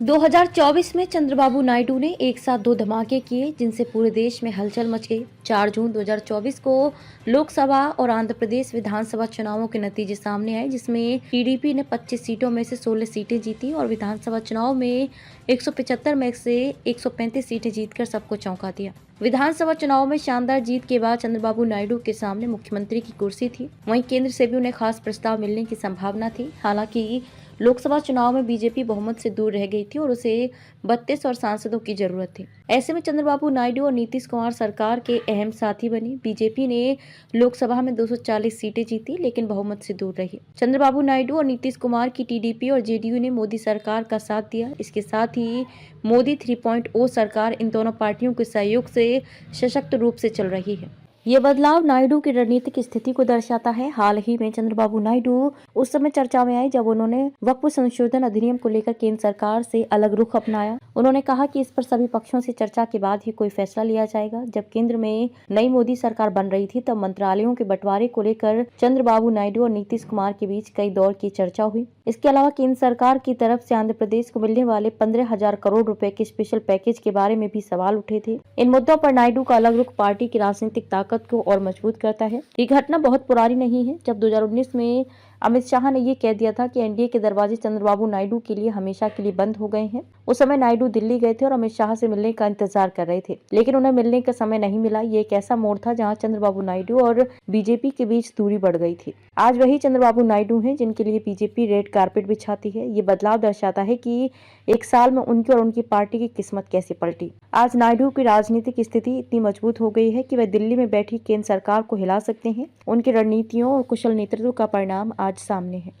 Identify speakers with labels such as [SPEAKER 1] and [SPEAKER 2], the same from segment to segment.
[SPEAKER 1] 2024 में चंद्रबाबू नायडू ने एक साथ दो धमाके किए जिनसे पूरे देश में हलचल मच गई। 4 जून 2024 को लोकसभा और आंध्र प्रदेश विधानसभा चुनावों के नतीजे सामने आए, जिसमें टीडीपी ने 25 सीटों में से 16 सीटें जीती और विधानसभा चुनाव में 175 में से 135 सीटें जीतकर सबको चौंका दिया। विधानसभा चुनाव में शानदार जीत के बाद चंद्रबाबू नायडू के सामने मुख्यमंत्री की कुर्सी थी। वहीं केंद्र से भी उन्हें खास प्रस्ताव मिलने की संभावना थी। हालांकि लोकसभा चुनाव में बीजेपी बहुमत से दूर रह गई थी और उसे 32 और सांसदों की जरूरत थी। ऐसे में चंद्रबाबू नायडू और नीतीश कुमार सरकार के अहम साथी बने। बीजेपी ने लोकसभा में 240 सीटें जीती, लेकिन बहुमत से दूर रही। चंद्रबाबू नायडू और नीतीश कुमार की टीडीपी और जेडीयू ने मोदी सरकार का साथ दिया। इसके साथ ही मोदी 3.0 सरकार इन दोनों पार्टियों के सहयोग से सशक्त रूप से चल रही है। ये बदलाव नायडू की रणनीतिक स्थिति को दर्शाता है। हाल ही में चंद्रबाबू नायडू उस समय चर्चा में आए जब उन्होंने वक्फ संशोधन अधिनियम को लेकर केंद्र सरकार से अलग रुख अपनाया। उन्होंने कहा कि इस पर सभी पक्षों से चर्चा के बाद ही कोई फैसला लिया जाएगा। जब केंद्र में नई मोदी सरकार बन रही थी तब मंत्रालयों के बंटवारे को लेकर चंद्रबाबू नायडू और नीतीश कुमार के बीच कई दौर की चर्चा हुई। इसके अलावा केंद्र सरकार की तरफ से आंध्र प्रदेश को मिलने वाले 15,000 करोड़ रुपए के स्पेशल पैकेज के बारे में भी सवाल उठे थे। इन मुद्दों पर नायडू का अलग रुख पार्टी की राजनीतिक ताकत को और मजबूत करता है। ये घटना बहुत पुरानी नहीं है। जब 2019 में अमित शाह ने ये कह दिया था कि एनडीए के दरवाजे चंद्रबाबू नायडू के लिए हमेशा के लिए बंद हो गए हैं। उस समय नायडू दिल्ली गए थे और अमित शाह से मिलने का इंतजार कर रहे थे, लेकिन उन्हें मिलने का समय नहीं मिला। ये एक ऐसा मोड़ था जहां चंद्रबाबू नायडू और बीजेपी के बीच दूरी बढ़ गई थी। आज वही चंद्रबाबू नायडू हैं जिनके लिए बीजेपी रेड कारपेट बिछाती है। ये बदलाव दर्शाता है कि एक साल में उनकी और उनकी पार्टी की किस्मत कैसे पलटी। आज नायडू की राजनीतिक स्थिति इतनी मजबूत हो गई है कि वह दिल्ली में बैठी केंद्र सरकार को हिला सकते हैं। उनकी रणनीतियों और कुशल नेतृत्व का परिणाम आज सामने है।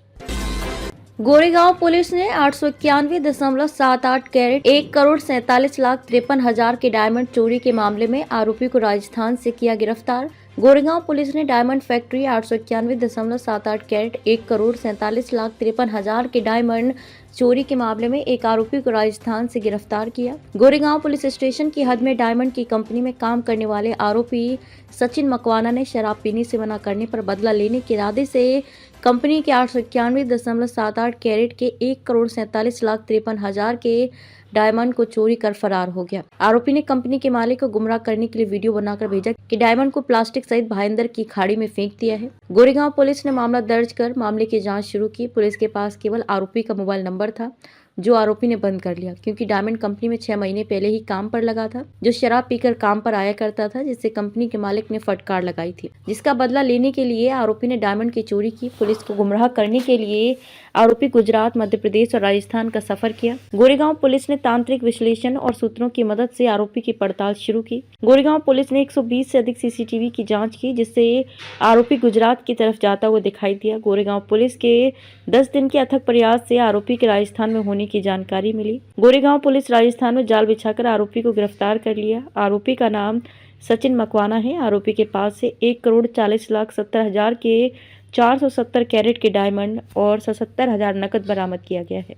[SPEAKER 1] गोरेगांव पुलिस ने 891.78 कैरेट 1,47,53,53,000 के डायमंड चोरी के मामले में आरोपी को राजस्थान से किया गिरफ्तार। गोरेगांव पुलिस ने डायमंड फैक्ट्री 891.78 कैरेट 1,47,53,000 के डायमंड चोरी के मामले में एक आरोपी को राजस्थान से गिरफ्तार किया। गोरेगांव पुलिस स्टेशन की हद में डायमंड की कंपनी में काम करने वाले आरोपी सचिन मकवाना ने शराब पीने से मना करने पर बदला लेने के इरादे से कंपनी के 891.78 कैरेट के 1,47,53,000 के डायमंड को चोरी कर फरार हो गया। आरोपी ने कंपनी के मालिक को गुमराह करने के लिए वीडियो बनाकर भेजा कि डायमंड को प्लास्टिक सहित भाईंदर की खाड़ी में फेंक दिया है। गोरेगांव पुलिस ने मामला दर्ज कर मामले की जांच शुरू की। पुलिस के पास केवल आरोपी का मोबाइल नंबर था, जो आरोपी ने बंद कर लिया, क्योंकि डायमंड कंपनी में 6 महीने पहले ही काम पर लगा था, जो शराब पीकर काम पर आया करता था, जिससे कंपनी के मालिक ने फटकार लगाई थी, जिसका बदला लेने के लिए आरोपी ने डायमंड की चोरी की। पुलिस को गुमराह करने के लिए आरोपी गुजरात, मध्य प्रदेश और राजस्थान का सफर किया। गोरेगांव पुलिस ने तांत्रिक विश्लेषण और सूत्रों की मदद से आरोपी की पड़ताल शुरू की। गोरेगांव पुलिस ने 120 से अधिक सीसीटीवी की जांच की, जिससे आरोपी गुजरात की तरफ जाता हुआ दिखाई दिया। गोरेगांव पुलिस के 10 दिन के अथक प्रयास से आरोपी के राजस्थान में होने की जानकारी मिली। गोरेगांव पुलिस राजस्थान में जाल बिछाकर आरोपी को गिरफ्तार कर लिया। आरोपी का नाम सचिन मकवाना है। आरोपी के पास से 1,40,70,000 के 470 कैरेट के डायमंड और 77,000 नकद बरामद किया गया है।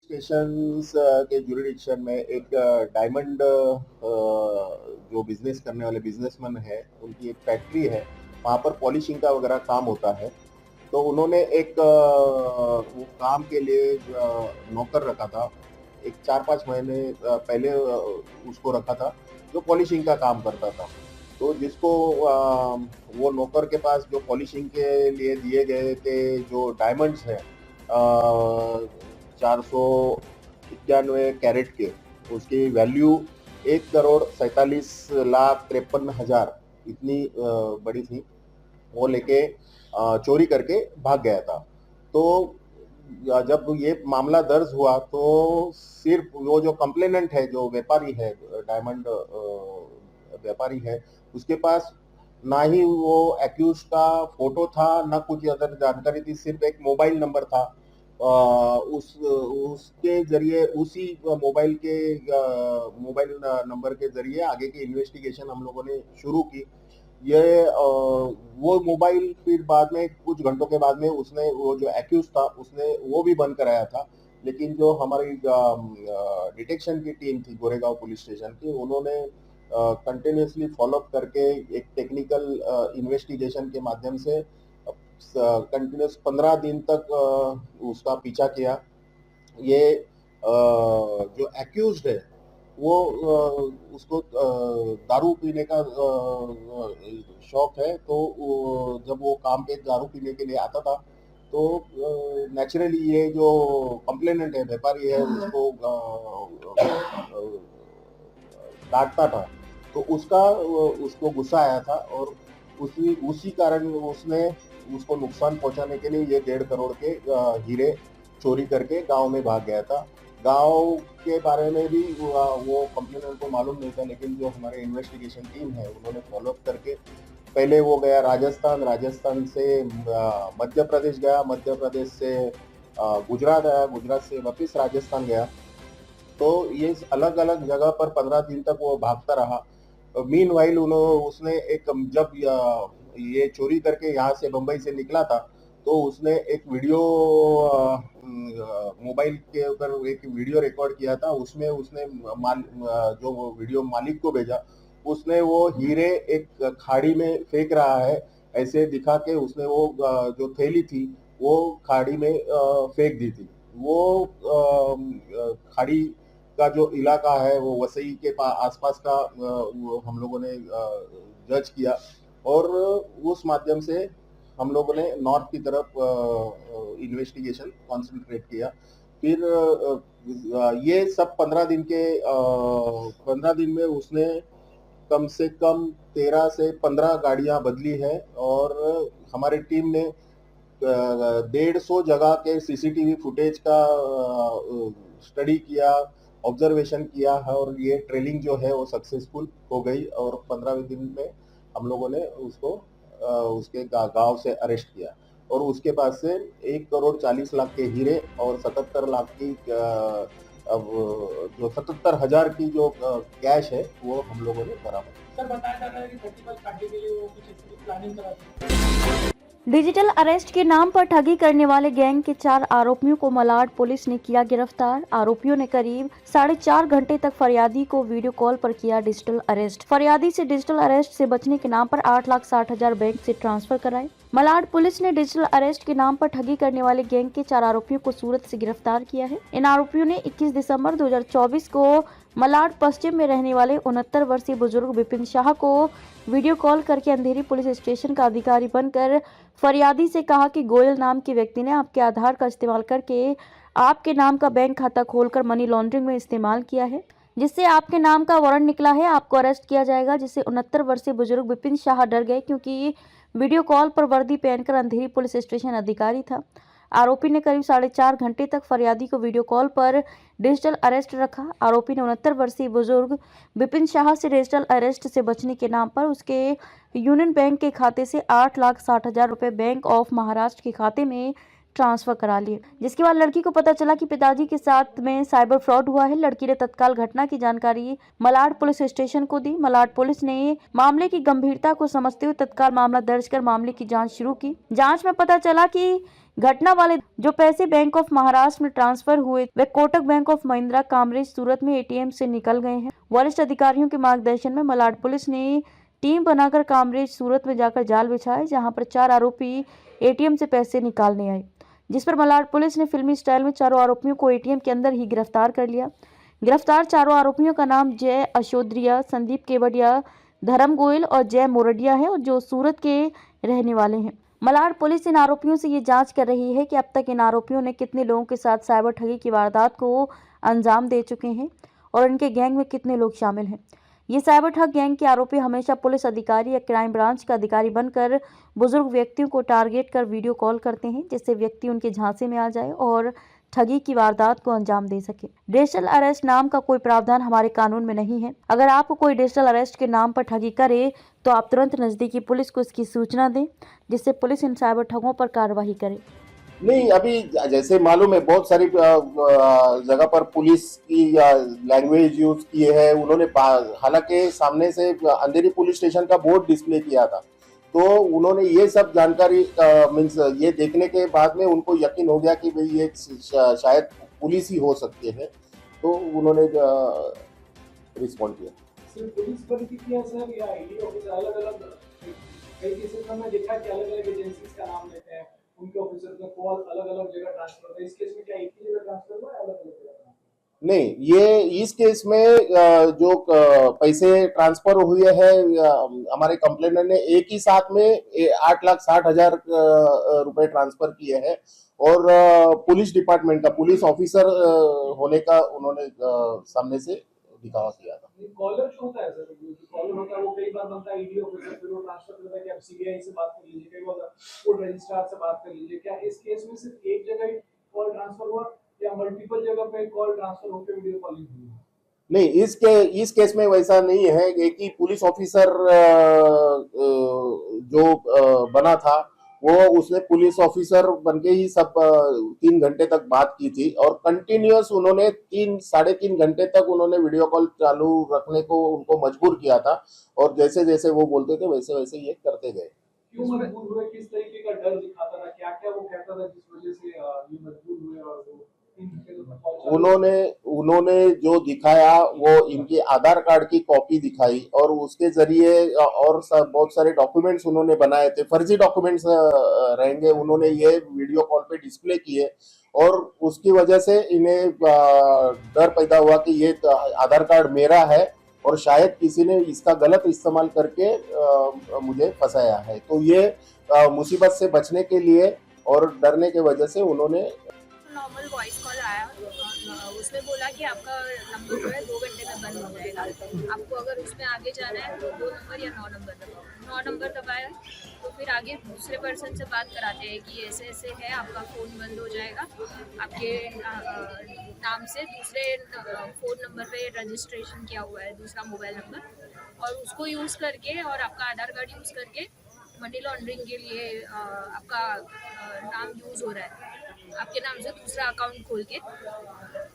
[SPEAKER 2] स्टेशन के जुरिडिक्शन में एक डायमंड जो बिजनेस करने वाले बिजनेसमैन है, उनकी एक फैक्ट्री है, वहाँ पर पॉलिशिंग का वगैरह काम होता है। तो उन्होंने एक वो काम के लिए नौकर रखा था, एक 4-5 महीने पहले उसको रखा था, जो पॉलिशिंग का काम करता था। तो जिसको वो नौकर के पास जो पॉलिशिंग के लिए दिए गए थे जो डायमंड्स हैं 491 कैरेट के, उसकी वैल्यू 1,47,53,000 इतनी बड़ी थी। वो लेके चोरी करके भाग गया था। तो जब ये मामला दर्ज हुआ तो सिर्फ वो जो कंप्लेनेंट है, जो व्यापारी है, डायमंड व्यापारी है, उसके पास ना ही वो एक्यूज का फोटो था, ना कुछ अदर जानकारी थी, सिर्फ एक मोबाइल नंबर था। उसके जरिए, उसी मोबाइल नंबर के जरिए आगे की इन्वेस्टिगेशन हम लोगों ने शुरू की। ये वो मोबाइल फिर बाद में कुछ घंटों के बाद में उसने, वो जो एक्यूज था, उसने वो भी बंद कराया था। लेकिन जो हमारी डिटेक्शन की टीम थी गोरेगांव पुलिस स्टेशन की, उन्होंने कंटिन्यूसली फॉलोअप करके एक टेक्निकल इन्वेस्टिगेशन के माध्यम से कंटिन्यूस 15 दिन तक उसका पीछा किया। ये जो एक्यूज्ड है वो उसको दारू पीने का शौक है, तो जब वो काम पे दारू पीने के लिए आता था तो नेचुरली ये जो कंप्लेनेंट है, व्यापारी है, उसको डांटता था। तो उसको गुस्सा आया था और उसी उसी कारण उसने उसको नुकसान पहुंचाने के लिए ये 1.5 करोड़ के हीरे चोरी करके गांव में भाग गया था। गांव के बारे में भी वो कंप्लेनेंट को मालूम नहीं था, लेकिन जो हमारे इन्वेस्टिगेशन टीम है उन्होंने फॉलोअप करके पहले वो गया राजस्थान, राजस्थान से मध्य प्रदेश गया, मध्य प्रदेश से गुजरात आया, गुजरात से वापिस राजस्थान गया। तो ये अलग अलग जगह पर 15 दिन तक वो भागता रहा। मीनवाइल उसने एक जब ये चोरी करके यहाँ से बंबई से निकला था, तो उसने एक वीडियो मोबाइल के ऊपर एक वीडियो रिकॉर्ड किया था। उसमें उसने जो वो वीडियो मालिक को भेजा, उसने वो हीरे एक खाड़ी में फेंक रहा है ऐसे दिखा के उसने वो जो थैली थी वो खाड़ी में फेंक दी थी। वो खाड़ी का जो इलाका है वो वसई के आसपास का वो हम लोगों ने जज किया और उस माध्यम से हम लोगों ने नॉर्थ की तरफ इन्वेस्टिगेशन कंसंट्रेट किया। फिर ये सब 15 दिन में उसने कम से कम 13 से 15 गाड़ियां बदली है और हमारी टीम ने 150 जगह के सीसीटीवी फुटेज का स्टडी किया, ऑब्जर्वेशन किया है और ये ट्रेलिंग जो है वो सक्सेसफुल हो गई और 15वें दिन में हम लोगों ने उसको उसके गांव से अरेस्ट किया और उसके पास से 1,40,00,000 के हीरे और 77 लाख की अब जो 77,000 की जो कैश है वो हम लोगों ने बरामद।
[SPEAKER 3] सर बताया जा रहा है कि 31 काटने के लिए वो कुछ ऐसी प्लानिंग कराते हैं।
[SPEAKER 1] डिजिटल अरेस्ट के नाम पर ठगी करने वाले गैंग के 4 आरोपियों को मलाड पुलिस ने किया गिरफ्तार। आरोपियों ने करीब 4.5 घंटे तक फरियादी को वीडियो कॉल पर किया डिजिटल अरेस्ट। फरियादी से डिजिटल अरेस्ट से बचने के नाम पर 8,60,000 बैंक से ट्रांसफर कराए। मलाड पुलिस ने डिजिटल अरेस्ट के नाम पर ठगी करने वाले गैंग के 4 आरोपियों को सूरत से गिरफ्तार किया है। इन आरोपियों ने 21 दिसंबर 2024 को मलाड पश्चिम में रहने वाले 69 वर्षीय बुजुर्ग विपिन शाह को वीडियो कॉल करके अंधेरी पुलिस स्टेशन का अधिकारी बनकर फरियादी से कहा कि गोयल नाम के व्यक्ति ने आपके आधार का इस्तेमाल करके आपके नाम का बैंक खाता खोलकर मनी लॉन्ड्रिंग में इस्तेमाल किया है, जिससे आपके नाम का वारंट निकला है, आपको अरेस्ट किया जाएगा। जिससे 69 वर्षीय बुजुर्ग विपिन शाह डर गए क्योंकि वीडियो कॉल पर वर्दी पहनकर अंधेरी पुलिस स्टेशन अधिकारी था। आरोपी ने करीब 4.5 घंटे तक फरियादी को वीडियो कॉल पर डिजिटल अरेस्ट रखा। आरोपी ने 69 वर्षीय बुजुर्ग विपिन शाह से डिजिटल अरेस्ट से बचने के नाम पर उसके यूनियन बैंक के खाते से 8,60,000 रुपए बैंक ऑफ महाराष्ट्र के खाते में ट्रांसफर करा लिए। जिसके बाद लड़की को पता चला कि पिताजी के साथ में साइबर फ्रॉड हुआ है। लड़की ने तत्काल घटना की जानकारी मलाड पुलिस स्टेशन को दी। मलाड पुलिस ने मामले की गंभीरता को समझते हुए तत्काल मामला दर्ज कर मामले की जांच शुरू की। जांच में पता चला कि घटना वाले जो पैसे बैंक ऑफ महाराष्ट्र में ट्रांसफर हुए वे कोटक बैंक ऑफ महिंद्रा कामरेज सूरत में एटीएम से निकल गए हैं। वरिष्ठ अधिकारियों के मार्गदर्शन में मलाड पुलिस ने टीम बनाकर कामरेज सूरत में जाकर जाल बिछाए, जहां पर 4 आरोपी एटीएम से पैसे निकालने आए, जिस पर मलाड पुलिस ने फिल्मी स्टाइल में चारों आरोपियों को एटीएम के अंदर ही गिरफ्तार कर लिया। गिरफ्तार चारों आरोपियों का नाम जय अशोद्रिया, संदीप केवड़िया, धर्म गोयल और जय मोरडिया है, और जो सूरत के रहने वाले हैं। मलाड पुलिस इन आरोपियों से ये जांच कर रही है कि अब तक इन आरोपियों ने कितने लोगों के साथ साइबर ठगी की वारदात को अंजाम दे चुके हैं और इनके गैंग में कितने लोग शामिल हैं। ये साइबर ठग गैंग के आरोपी हमेशा पुलिस अधिकारी या क्राइम ब्रांच का अधिकारी बनकर बुजुर्ग व्यक्तियों को टारगेट कर वीडियो कॉल करते हैं, जिससे व्यक्ति उनके झांसे में आ जाए और ठगी की वारदात को अंजाम दे सके। डिजिटल अरेस्ट नाम का कोई प्रावधान हमारे कानून में नहीं है। अगर आपको कोई डिजिटल अरेस्ट के नाम पर ठगी करे तो आप तुरंत नजदीकी पुलिस को इसकी सूचना दें, जिससे पुलिस इन साइबर ठगों पर कार्रवाई करे।
[SPEAKER 2] नहीं, अभी जैसे मालूम है बहुत सारी जगह पर पुलिस की लैंग्वेज यूज की है उन्होंने। हालांकि सामने से अंधेरी पुलिस स्टेशन का बोर्ड डिस्प्ले किया था, तो उन्होंने ये सब जानकारी मीन्स ये देखने के बाद में उनको यकीन हो गया कि भाई ये शायद पुलिस ही हो सकते हैं, तो उन्होंने रिस्पॉन्ड किया।
[SPEAKER 3] सिर्फ पुलिस पर ही किया सर या ईडी ऑफिसर अलग-अलग कई केसेस में देखा कि अलग-अलग एजेंसीज का नाम लेते हैं, उनके ऑफिसर का कॉल अलग-अलग जगह ट्रांसफर होता है। इस केस में क्या एक ही जगह ट्रांसफर हुआ है अलग-अलग जगह?
[SPEAKER 2] नहीं, ये इस केस में जो पैसे ट्रांसफर हुए हैं, हमारे कंप्लेनर ने एक ही साथ में 8,60,000 रुपए ट्रांसफर किए हैं और पुलिस डिपार्टमेंट का पुलिस ऑफिसर होने का उन्होंने सामने से दिखावा किया था।
[SPEAKER 3] कॉलर जो होता है सर, कॉलर होता है वो कई बार बनता है ईडी ऑफिसर, फिर वो ट्रांसफर करता है कि आप सीबीआई से बात कर लीजिए, कई बार फूड रजिस्ट्रार से बात कर लीजिए। क्या इस केस में सिर्फ एक जगह ही कॉल ट्रांसफर हुआ या मल्टीपल जगह पे कॉल ट्रांसफर होकर वीडियो कॉलिंग हुई?
[SPEAKER 2] नहीं, इस केस में वैसा नहीं है। एक ही पुलिस ऑफिसर जो बना था वो उसने पुलिस ऑफिसर बनके ही सब 3 घंटे तक बात की थी और कंटिन्यूअस उन्होंने 3-3.5 घंटे तक उन्होंने वीडियो कॉल चालू रखने को उनको मजबूर किया था और जैसे जैसे वो बोलते थे वैसे वैसे ये करते गए।
[SPEAKER 3] क्यों मजबूर हुए, किस तरीके का डर दिखाता था, क्या क्या वो कहता था जिस वजह से ये मजबूर हुए और वो
[SPEAKER 2] उन्होंने जो दिखाया वो इनके आधार कार्ड की कॉपी दिखाई और उसके जरिए और बहुत सारे डॉक्यूमेंट्स उन्होंने बनाए थे, फर्जी डॉक्यूमेंट्स रहेंगे, उन्होंने ये वीडियो कॉल पे डिस्प्ले किए और उसकी वजह से इन्हें डर पैदा हुआ कि ये आधार कार्ड मेरा है और शायद किसी ने इसका गलत इस्तेमाल करके मुझे फंसाया है। तो ये मुसीबत से बचने के लिए और डरने की वजह से उन्होंने
[SPEAKER 4] नॉर्मल वॉइस कॉल आया, उसने बोला कि आपका नंबर जो है 2 घंटे में बंद हो जाएगा, आपको अगर उसमें आगे जाना है तो 2 नंबर या 9 नंबर दबाओ। 9 नंबर दबाया तो फिर आगे दूसरे पर्सन से बात कराते हैं कि ऐसे ऐसे है, आपका फ़ोन बंद हो जाएगा, आपके नाम से दूसरे फ़ोन नंबर पे रजिस्ट्रेशन किया हुआ है, दूसरा मोबाइल नंबर, और उसको यूज़ करके और आपका आधार कार्ड यूज़ करके मनी लॉन्ड्रिंग के लिए आपका नाम यूज़ हो रहा है, आपके नाम से दूसरा अकाउंट खोल के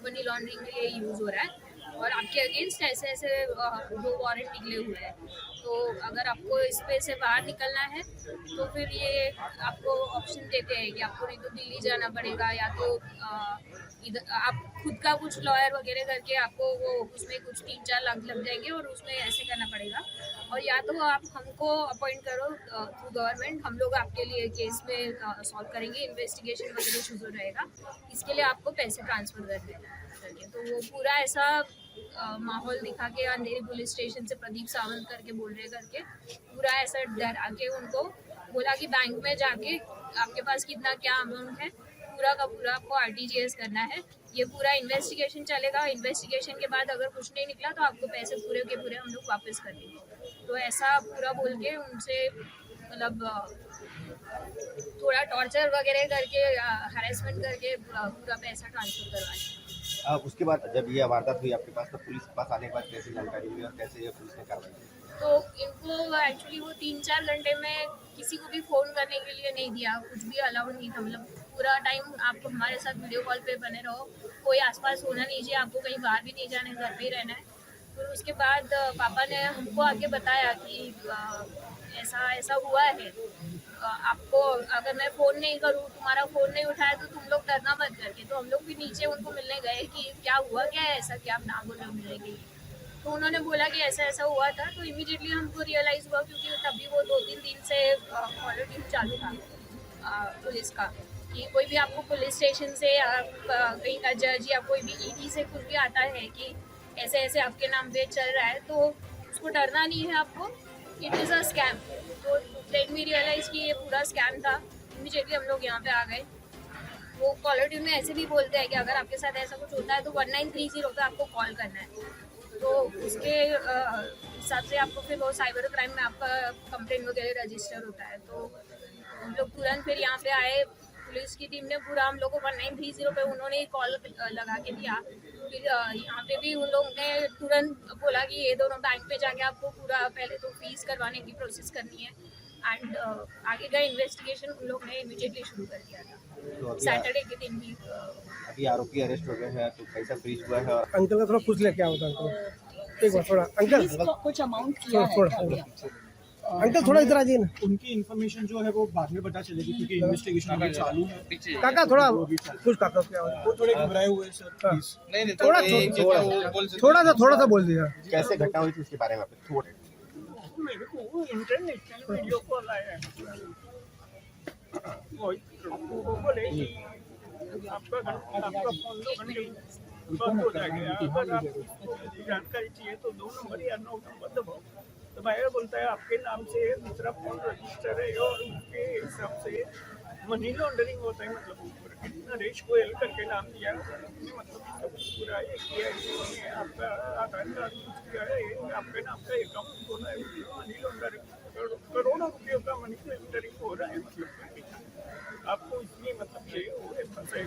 [SPEAKER 4] मनी लॉन्ड्रिंग के लिए यूज़ हो रहा है और आपके अगेंस्ट ऐसे ऐसे 2 वारंट निकले हुए हैं। तो अगर आपको इस पे से बाहर निकलना है तो फिर ये आपको ऑप्शन देते हैं कि आपको नहीं तो दिल्ली जाना पड़ेगा या तो इधर आप खुद का कुछ लॉयर वगैरह करके आपको वो उसमें कुछ 3-4 लाख लग जाएंगे और उसमें ऐसे करना पड़ेगा, और या तो आप हमको अपॉइंट करो थ्रू गवर्नमेंट, हम लोग आपके लिए केस में सॉल्व करेंगे, इन्वेस्टिगेशन वगैरह शुरू रहेगा, इसके लिए आपको पैसे ट्रांसफ़र करने हैं। तो वो पूरा ऐसा माहौल दिखा के अंधेरी पुलिस स्टेशन से प्रदीप सावंत करके बोल रहे करके पूरा ऐसा डरा के उनको बोला कि बैंक में जाके आपके पास कितना क्या अमाउंट है पूरा का पूरा आपको RTGS करना है, ये पूरा इन्वेस्टिगेशन चलेगा, इन्वेस्टिगेशन के बाद अगर कुछ नहीं निकला तो आपको पैसे पूरे के पूरे हम लोग वापस कर देंगे। तो ऐसा पूरा बोल के उनसे मतलब थोड़ा टॉर्चर वगैरह करके हरेसमेंट करके पूरा पैसा ट्रांसफ़र करवाया।
[SPEAKER 5] उसके बाद जब ये वारदात हुई आपके पास, तो पुलिस के पास आने के बाद कैसे जानकारी मिली और कैसे ये पुलिस ने कार्रवाई की?
[SPEAKER 4] तो इनको एक्चुअली वो 3-4 घंटे में किसी को भी फ़ोन करने के लिए नहीं दिया, कुछ भी अलाउड नहीं था, मतलब पूरा टाइम आप हमारे साथ वीडियो कॉल पे बने रहो, कोई आसपास होना नहीं चाहिए, आपको कहीं बाहर भी नहीं जाना है, घर पे ही रहना है। फिर उसके बाद पापा ने हमको आगे बताया कि ऐसा ऐसा हुआ है, आपको अगर मैं फ़ोन नहीं करूँ, तुम्हारा फ़ोन नहीं उठाया तो तुम लोग डरना मत करके। तो हम लोग भी नीचे उनको मिलने गए कि क्या हुआ, क्या है ऐसा, क्या आप ना बोलो मिलने के लिए। तो उन्होंने बोला कि ऐसा ऐसा हुआ था, तो इमीडिएटली हमको रियलाइज़ हुआ क्योंकि तभी वो 2-3 दिन से कॉलर ट्यून चालू था पुलिस का, कि कोई भी आपको पुलिस स्टेशन से या कहीं का जज या कोई भी ED से कुछ भी आता है कि ऐसे ऐसे आपके नाम पे चल रहा है, तो उसको डरना नहीं है आपको, इट इज़ अ स्कैम। तो देन वी रियलाइज़ कि ये पूरा स्कैम था, इमीडिएटली हम लोग यहाँ पे आ गए। वो कॉलर ट्यून में ऐसे भी बोलते हैं कि अगर आपके साथ ऐसा कुछ होता है तो 1930 पे आपको कॉल करना है, तो उसके हिसाब से आपको फिर वो साइबर क्राइम में आपका कंप्लेंट वगैरह रजिस्टर होता है। तो हम लोग तुरंत फिर यहाँ पे आए, पुलिस की टीम ने पूरा हम लोग को 1930 पे उन्होंने कॉल लगा के दिया। फिर यहाँ पे भी उन लोगों ने तुरंत बोला कि ये दोनों बैंक में जाके आपको पूरा पहले तो फीस करवाने की प्रोसेस करनी है, एंड आगे का इन्वेस्टिगेशन उन लोग ने इमीडिएटली शुरू कर दिया था,
[SPEAKER 5] तो
[SPEAKER 4] सैटरडे के दिन भी।
[SPEAKER 5] अभी आरोपी अरेस्ट हो गए हैं, तो पैसा फ्रीज हुआ है और
[SPEAKER 6] अंकल का थोड़ा पूछ ले क्या होता है अंकल, एक बार थोड़ा अंकल
[SPEAKER 7] कुछ अमाउंट किया है
[SPEAKER 6] थोड़ा
[SPEAKER 7] क्या?
[SPEAKER 6] अंकल थोड़ा इधर आ जाइए ना।
[SPEAKER 8] उनकी इन्फॉर्मेशन जो है वो बाद में पता चलेगी क्योंकि इन्वेस्टिगेशन अभी चालू है।
[SPEAKER 6] काका थोड़ा कुछ काका क्या होता
[SPEAKER 8] वो थोड़े घबराए हुए हैं सर, प्लीज।
[SPEAKER 6] है थोड़ा सा बोल दीजिए।
[SPEAKER 5] कैसे घटना हुई थी उसके बारे में आप थोड़ा
[SPEAKER 8] मेरे को वो इंटरनेशनल वीडियो कॉल आया है, वो बोले कि आपका फोन 2 घंटे बंद हो जाएगा। अगर आपको जानकारी चाहिए तो 2 नंबर या 9 नंबर दबाओ। तो भाई बोलता है आपके नाम से दूसरा फोन रजिस्टर है और उसके हिसाब से मनी लॉन्ड्रिंग होता है। मतलब नरेश गोयल करके नाम दिया, मतलब सब पूरा ये किया है, आपका आधार कार्ड कुछ किया है, आपके नाम का अकाउंट खोला है, मनी लॉन्ड्रिंग करोड़ों रुपयों का मनी लॉन्ड्रिंग हो रहा है। मतलब आपको इसलिए मतलब ये हो है फंसे।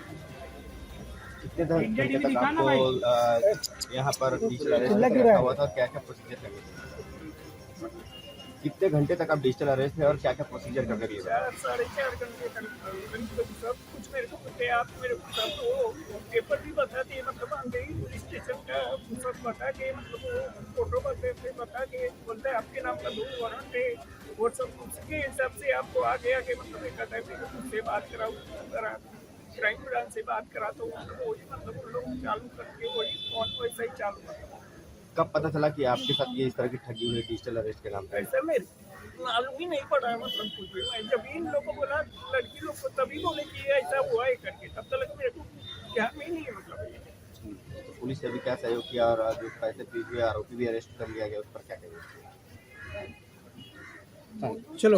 [SPEAKER 5] कितने घंटे तक आपको यहाँ पर डिजिटल अरेस्ट रखा हुआ था, क्या क्या प्रोसीजर करके? कितने घंटे तक आप डिजिटल अरेस्ट थे और क्या क्या प्रोसीजर करके दिए?
[SPEAKER 8] 4-4.5 घंटे तक सब कुछ मेरे को पता है। आप मेरे को सब वो पेपर भी बता दिए, मतलब अंदर पुलिस स्टेशन का सब बता के, मतलब वो फोटो बता के बोलता है आपके नाम का 2 वारंट है और सब उसके हिसाब से आपको आगे मतलब एक टाइम से बात कराऊँ, क्राइम ब्रांच से बात करा तो वही मतलब उन लोग चालू करके वही फोन वैसा ही चालू करता।
[SPEAKER 5] कब पता चला कि आपके साथ ये इस तरह की ठगी हुई डिजिटल अरेस्ट के नाम पे?
[SPEAKER 8] ऐसा मेरे मालूम ही नहीं पड़ा, मतलब कुछ भी। मैं जब इन लोगों को बोला, लड़की लोग को तभी बोले कि ये ऐसा हुआ है करके, तब तक मेरे को ध्यान में ही नहीं है। मतलब
[SPEAKER 5] तो पुलिस ने अभी क्या सहयोग किया और जो पैसे पीस हुए आरोपी भी अरेस्ट कर लिया गया, उस पर क्या कहेंगे?
[SPEAKER 6] चलो।